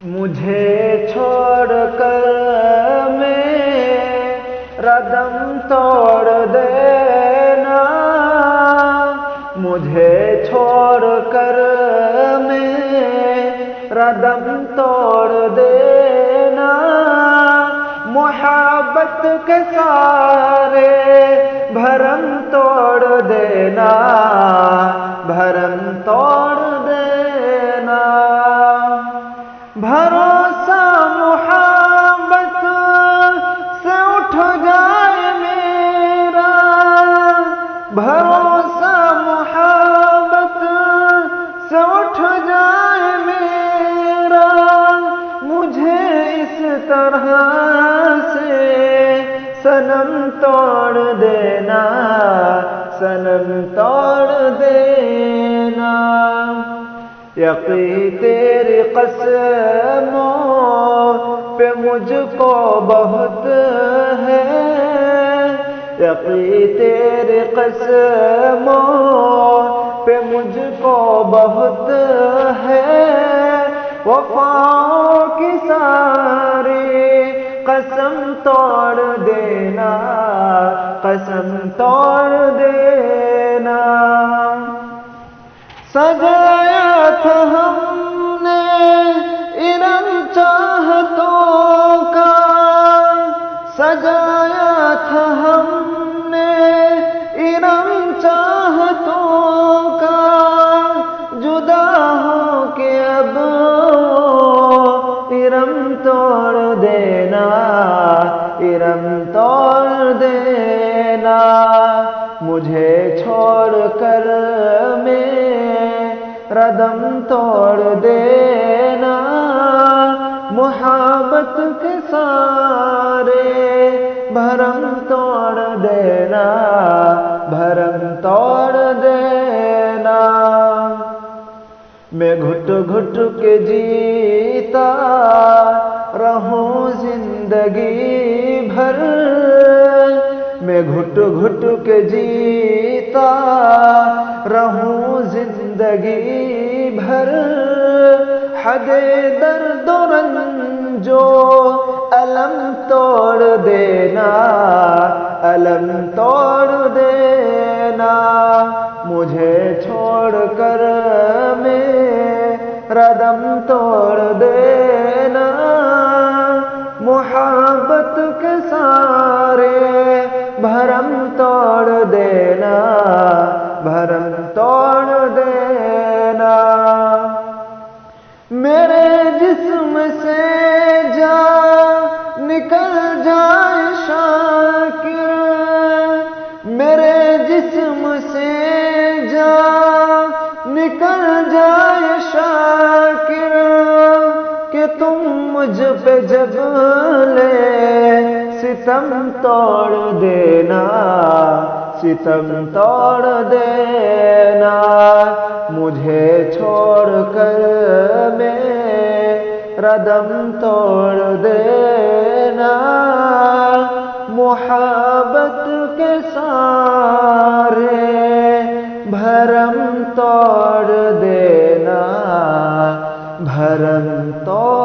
مجھے چھوڑ کر میرا دم توڑ دینا، مجھے چھوڑ کر میرا دم توڑ دینا، محبت کے سارے بھرم توڑ دینا، بھرم توڑ دینا۔ بھروسہ محبت سے اٹھ جائے میرا، بھروسہ محبت سے اٹھ جائے میرا، مجھے اس طرح سے صنم توڑ دینا، صنم توڑ دینا۔ یقین تیری قسموں پہ مجھ کو بہت ہے، یقین تیری قسموں پہ مجھ کو بہت ہے، وفاؤں کی ساری قسم توڑ دینا، قسم توڑ دینا۔ سجایا تھا ہم نے ارم چاہتوں کا، سجایا تھا ہم نے ارم چاہتوں کا، جدا ہو کے اب ارم توڑ دینا، ارم توڑ دینا۔ مجھے چھوڑ کر میرا دم توڑ دینا، محبت کے سارے بھرم توڑ دینا، بھرم توڑ دینا۔ میں گھٹ گھٹ کے جیتا رہوں زندگی بھر، میں گھٹ گھٹ کے جیتا رہوں زندگی بھر، حد درد و رنج و الم توڑ دینا، الم توڑ دینا۔ مجھے چھوڑ کر میرا دم توڑ دینا، محبت کے سارے بھرم توڑ دینا، بھرم توڑ دینا۔ میرے جسم سے جان نکل جائے شاکر، میرے جسم سے جان نکل جائے شاکر، کہ تم مجھ پہ جب لے ستم توڑ دینا، ستم توڑ دینا۔ مجھے چھوڑ کر میرا دم توڑ دینا، محبت کے سارے بھرم توڑ دینا، بھرم توڑ